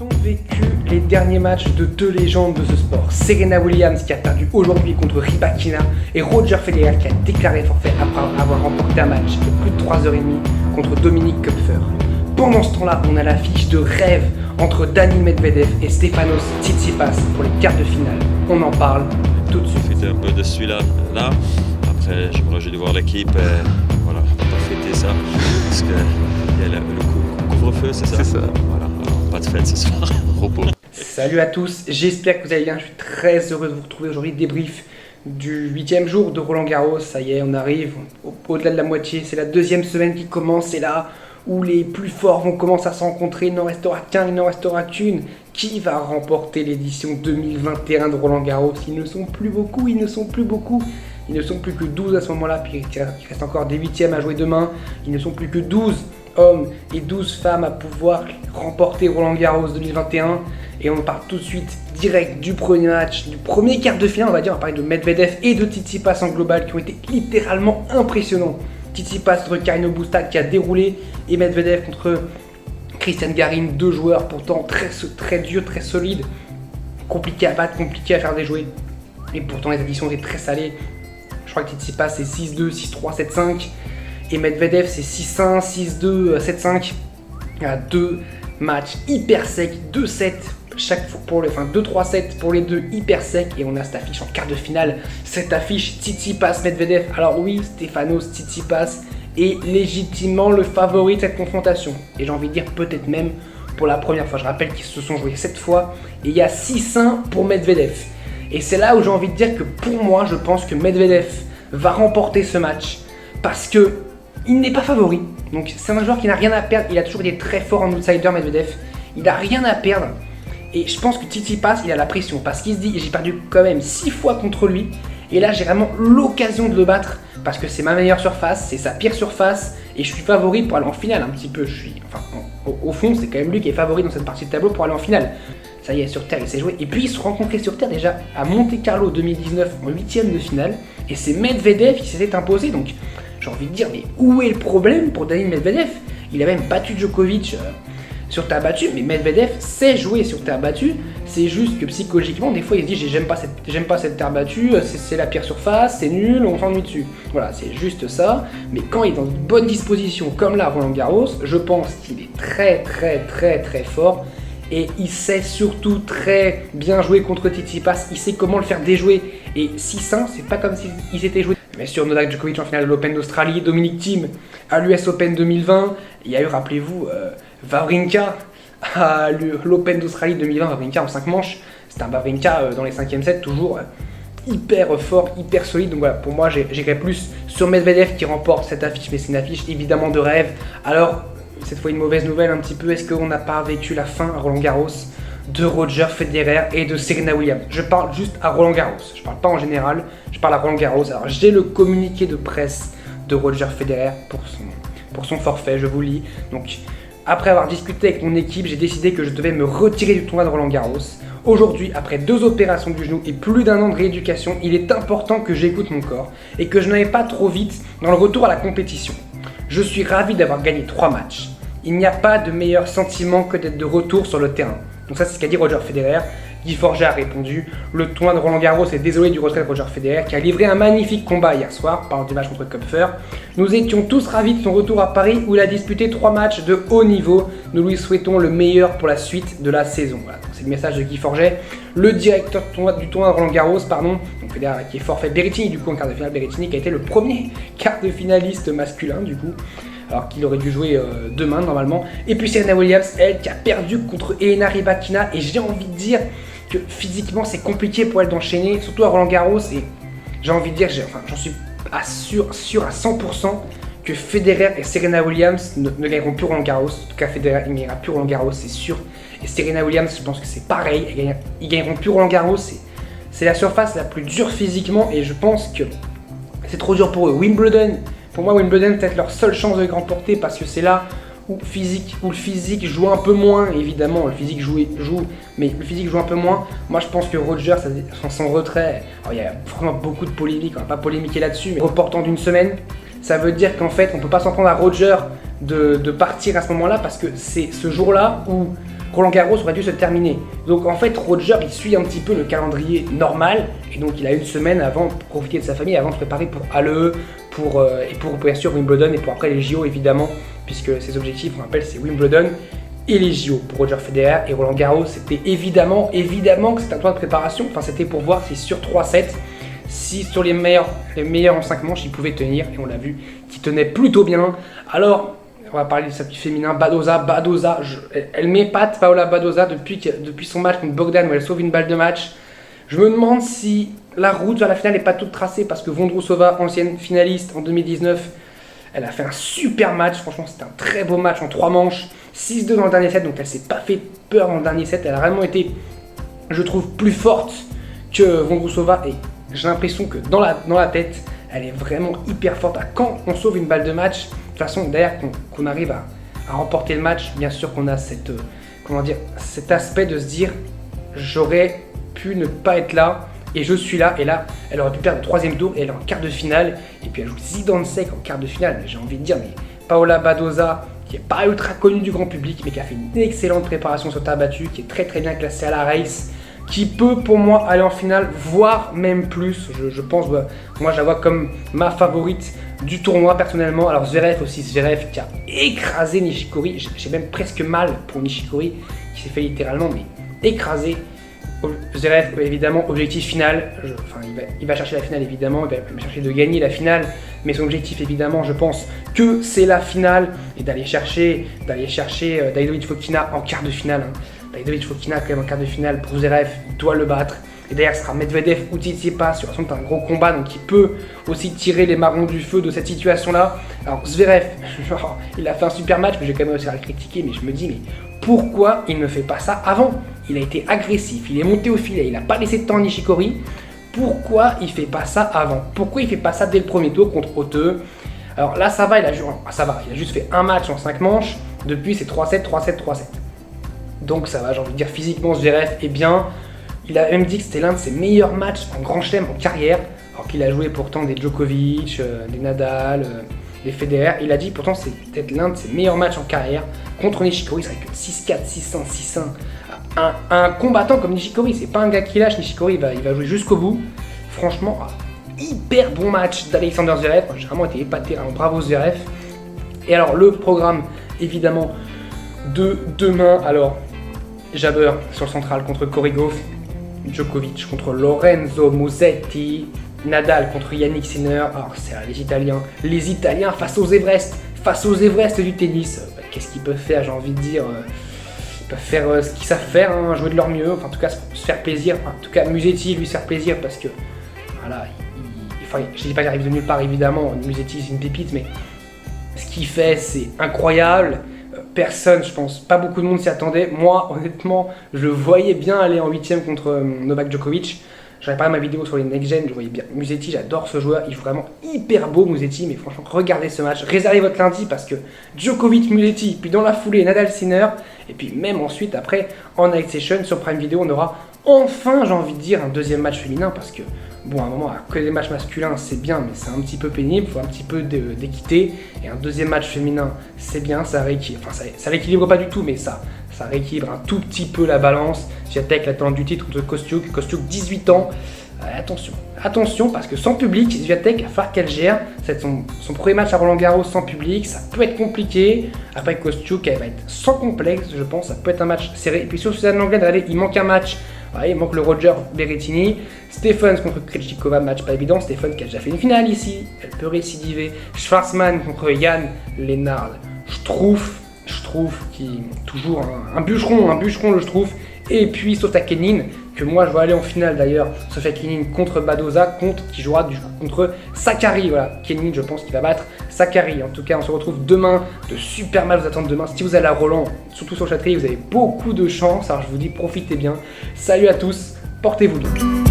A-t-on vécu les derniers matchs de deux légendes de ce sport? Serena Williams qui a perdu aujourd'hui contre Rybakina et Roger Federer qui a déclaré forfait après avoir remporté un match de plus de 3h30 contre Dominic Koepfer. Pendant ce temps-là, on a l'affiche de rêve entre Dani Medvedev et Stefanos Tsitsipas pour les quarts de finale. On en parle tout de suite. Profiter un peu de celui-là. Après, j'ai dû voir l'équipe et voilà, pas fêter ça parce qu'il y a le couvre-feu, c'est ça? C'est ça. Voilà, alors, pas de fête ce soir, repos. Salut à tous, j'espère que vous allez bien. Je suis très heureux de vous retrouver aujourd'hui. Débrief du 8e jour de Roland Garros. Ça y est, on arrive au-delà de la moitié. C'est la deuxième semaine qui commence. C'est là où les plus forts vont commencer à se rencontrer. Il n'en restera qu'un, il n'en restera qu'une. Qui va remporter l'édition 2021 de Roland Garros? Ils ne sont plus beaucoup, ils ne sont plus que 12 à ce moment-là, puis il reste encore des 8e à jouer demain. Ils ne sont plus que 12 hommes et 12 femmes à pouvoir remporter Roland Garros 2021. Et on part tout de suite direct du premier match, du premier quart de finale, on va dire. On va parler de Medvedev et de Tsitsipas en global qui ont été littéralement impressionnants. Tsitsipas contre Carreño Busta qui a déroulé et Medvedev contre Cristian Garin, deux joueurs pourtant très durs, très solides, compliqués à battre, compliqués à faire déjouer. Et pourtant les additions étaient très salées. Je crois que Tsitsipas c'est 6-2, 6-3, 7-5 et Medvedev c'est 6-1, 6-2, 7-5. Il y a deux matchs hyper secs, 2-7 chaque fois pour 2-3-7 pour les deux hyper secs, et on a cette affiche en quart de finale, cette affiche Tsitsipas Medvedev. Alors oui, Stefanos Tsitsipas est légitimement le favori de cette confrontation, et j'ai envie de dire peut-être même pour la première fois. Je rappelle qu'ils se sont joués 7 fois et il y a 6-1 pour Medvedev. Et c'est là où j'ai envie de dire que pour moi, je pense que Medvedev va remporter ce match parce que il n'est pas favori. Donc c'est un joueur qui n'a rien à perdre. Il a toujours été très fort en outsider, Medvedev. Il n'a rien à perdre. Et je pense que Tsitsipas, il a la pression parce qu'il se dit j'ai perdu quand même 6 fois contre lui. Et là, j'ai vraiment l'occasion de le battre parce que c'est ma meilleure surface, c'est sa pire surface. Et je suis favori pour aller en finale un petit peu. Au fond, c'est quand même lui qui est favori dans cette partie de tableau pour aller en finale. Ça y est, sur Terre, il s'est joué. Et puis, ils se sont rencontrés sur Terre déjà à Monte Carlo 2019 en 8e de finale. Et c'est Medvedev qui s'était imposé. Donc, j'ai envie de dire, mais où est le problème pour Dani Medvedev? Il a même battu Djokovic sur terre battue, mais Medvedev sait jouer sur terre battue. C'est juste que psychologiquement, des fois, il se dit j'aime pas cette terre battue, c'est la pire surface, c'est nul, on s'ennuie dessus. Voilà, c'est juste ça. Mais quand il est dans une bonne disposition, comme là, Roland Garros, je pense qu'il est très fort. Et il sait surtout très bien jouer contre Tsitsipas, il sait comment le faire déjouer. Et 6-1, c'est pas comme s'il s'était joué. Bien sûr, Novak Djokovic en finale de l'Open d'Australie, Dominic Thiem à l'US Open 2020. Il y a eu, rappelez-vous, Wawrinka à l'Open d'Australie 2020, Wawrinka en 5 manches. C'était un Wawrinka dans les 5e sets, toujours hyper fort, hyper solide. Donc voilà, pour moi, j'irais plus sur Medvedev qui remporte cette affiche, mais c'est une affiche évidemment de rêve. Alors, cette fois une mauvaise nouvelle un petit peu, est-ce qu'on n'a pas vécu la fin à Roland Garros de Roger Federer et de Serena Williams? Je parle juste à Roland Garros, je parle pas en général, je parle à Roland Garros. Alors j'ai le communiqué de presse de Roger Federer pour son forfait, je vous lis. Donc après avoir discuté avec mon équipe, j'ai décidé que je devais me retirer du tournoi de Roland Garros. Aujourd'hui, après 2 opérations du genou et plus d'1 an de rééducation, il est important que j'écoute mon corps et que je n'aille pas trop vite dans le retour à la compétition. Je suis ravi d'avoir gagné 3 matchs. Il n'y a pas de meilleur sentiment que d'être de retour sur le terrain. Donc ça, c'est ce qu'a dit Roger Federer. Guy Forget a répondu: le tournoi de Roland Garros est désolé du retrait de Roger Federer qui a livré un magnifique combat hier soir, par du match contre Koepfer. Nous étions tous ravis de son retour à Paris où il a disputé 3 matchs de haut niveau. Nous lui souhaitons le meilleur pour la suite de la saison. Voilà, c'est le message de Guy Forget, le directeur du tournoi de Roland Garros, donc Federer qui est forfait. Berrettini du coup en quart de finale, Berrettini qui a été le premier quart de finaliste masculin du coup, alors qu'il aurait dû jouer demain normalement. Et puis Serena Williams, elle, qui a perdu contre Elena Rybakina. Et j'ai envie de dire que physiquement c'est compliqué pour elle d'enchaîner, surtout à Roland Garros. Et j'ai envie de dire, j'en suis sûr à 100% que Federer et Serena Williams ne gagneront plus Roland Garros. En tout cas, Federer ne gagnera plus Roland Garros, c'est sûr. Et Serena Williams, je pense que c'est pareil, ils gagneront plus Roland Garros. C'est la surface la plus dure physiquement et je pense que c'est trop dur pour eux. Wimbledon, pour moi, Wimbledon peut-être leur seule chance de les remporter parce que c'est là où le physique joue un peu moins. Évidemment, le physique joue, mais le physique joue un peu moins. Moi, je pense que Roger, son retrait, il y a vraiment beaucoup de polémiques, on va pas polémiquer là-dessus, mais reportant d'une semaine, ça veut dire qu'en fait, on peut pas s'en prendre à Roger de partir à ce moment-là parce que c'est ce jour-là où Roland Garros aurait dû se terminer. Donc en fait, Roger, il suit un petit peu le calendrier normal, et donc il a une semaine avant pour profiter de sa famille, avant de se préparer pour Halle, et pour bien sûr Wimbledon, et pour après les JO évidemment, puisque ses objectifs, on rappelle, c'est Wimbledon et les JO pour Roger Federer. Et Roland Garros, c'était évidemment que c'était un tournoi de préparation, enfin c'était pour voir si sur 3-7, si sur les meilleurs en 5 manches, il pouvait tenir, et on l'a vu, qu'il tenait plutôt bien. Alors, on va parler du circuit féminin, Badoza, elle m'épate, Paola Badoza, depuis son match contre Bogdan, où elle sauve une balle de match. Je me demande si la route vers la finale n'est pas toute tracée, parce que Vondrousova, ancienne finaliste en 2019, elle a fait un super match, franchement c'était un très beau match en 3 manches, 6-2 dans le dernier set, donc elle s'est pas fait peur dans le dernier set, elle a vraiment été, je trouve, plus forte que Vondrousova, et j'ai l'impression que dans la tête, elle est vraiment hyper forte. Quand on sauve une balle de match, de toute façon, derrière qu'on arrive à remporter le match, bien sûr qu'on a cet aspect de se dire, j'aurais pu ne pas être là, et je suis là, et là, elle aurait pu perdre le 3e tour, et elle est en quart de finale, et puis elle joue Zidansek en quart de finale, mais j'ai envie de dire, mais Paola Badoza, qui n'est pas ultra connue du grand public, mais qui a fait une excellente préparation sur terre battue, qui est très très bien classée à la race, qui peut pour moi aller en finale, voire même plus, je pense, moi je la vois comme ma favorite du tournoi personnellement. Alors Zverev qui a écrasé Nishikori, j'ai même presque mal pour Nishikori, qui s'est fait littéralement mais écraser. Zverev, évidemment, objectif final, il va chercher la finale évidemment, il va chercher de gagner la finale, mais son objectif évidemment, je pense que c'est la finale, et d'aller chercher Davidovich Fokina en quart de finale. Davidovich Fokina quand même en quart de finale, pour Zverev, il doit le battre. Et derrière, ce sera Medvedev ou Tsitsipas, sur un gros combat, donc il peut aussi tirer les marrons du feu de cette situation-là. Alors Zverev, il a fait un super match, mais j'ai quand même aussi à le critiquer, mais je me dis, mais pourquoi il ne fait pas ça avant? Il a été agressif, il est monté au filet, il n'a pas laissé de temps à Nishikori. Pourquoi il ne fait pas ça avant? Pourquoi il ne fait pas ça dès le premier tour contre Oteux? Alors là, ça va, il a juste fait un match en 5 manches, depuis c'est 3-7, 3-7, 3-7. Donc ça va, j'ai envie de dire, physiquement, Zverev est bien. Il a même dit que c'était l'un de ses meilleurs matchs en grand chelem en carrière, alors qu'il a joué pourtant des Djokovic, des Nadal, des Federer. Il a dit pourtant c'est peut-être l'un de ses meilleurs matchs en carrière. Contre Nishikori, c'est vrai que 6-4, 6-1, 6-1. Un combattant comme Nishikori, c'est pas un gars qui lâche. Nishikori, il va jouer jusqu'au bout. Franchement, hyper bon match d'Alexander Zverev. J'ai vraiment été épaté, bravo Zverev. Et alors le programme, évidemment, de demain. Alors, Jabber sur le central contre Korigov, Djokovic contre Lorenzo Musetti, Nadal contre Yannick Sinner. Alors c'est les Italiens face aux Everest du tennis. Qu'est-ce qu'ils peuvent faire, j'ai envie de dire, ils peuvent faire ce qu'ils savent faire, jouer de leur mieux, enfin en tout cas se faire plaisir, en tout cas Musetti lui se faire plaisir parce que voilà, je dis pas qu'il arrive de nulle part évidemment, Musetti c'est une pépite, mais ce qu'il fait c'est incroyable. Personne, je pense, pas beaucoup de monde s'y attendait. Moi, honnêtement, je le voyais bien aller en 8ème contre Novak Djokovic. J'avais parlé ma vidéo sur les Next Gen, je voyais bien Musetti, j'adore ce joueur, il est vraiment hyper beau Musetti, mais franchement, regardez ce match, réservez votre lundi parce que Djokovic, Musetti, puis dans la foulée, Nadal, Sinner, et puis même ensuite, après, en Night Session, sur Prime Video, on aura enfin, j'ai envie de dire, un deuxième match féminin parce que, bon, à un moment, que les matchs masculins, c'est bien, mais c'est un petit peu pénible, il faut un petit peu d'équité, et un deuxième match féminin, c'est bien, ça rééquilibre, enfin, ça rééquilibre pas du tout, mais ça rééquilibre un tout petit peu la balance. Swiatek, la tenante du titre contre Kostiuk, 18 ans, attention, parce que sans public, Swiatek, il va falloir qu'elle gère, c'est son premier match à Roland Garros sans public, ça peut être compliqué. Après Kostiuk, elle va être sans complexe, je pense, ça peut être un match serré. Et puis sur Suzanne Lenglen, regardez, il manque un match. Ouais, il manque le Roger Berrettini. Stephens contre Krejcikova, match pas évident. Stephens qui a déjà fait une finale ici, elle peut récidiver. Schwarzman contre Yann Lennard. Je trouve qu'il toujours un bûcheron, je trouve. Et puis Sofia Kenin, que moi je vois aller en finale d'ailleurs. Sofia Kenin contre Badoza, qui jouera contre Sakkari. Voilà, Kenin, je pense qu'il va battre Sakkari. En tout cas, on se retrouve demain. De super matchs vous attendent demain. Si vous allez à Roland, surtout sur Châtelet, vous avez beaucoup de chance. Alors je vous dis, profitez bien. Salut à tous, portez-vous bien.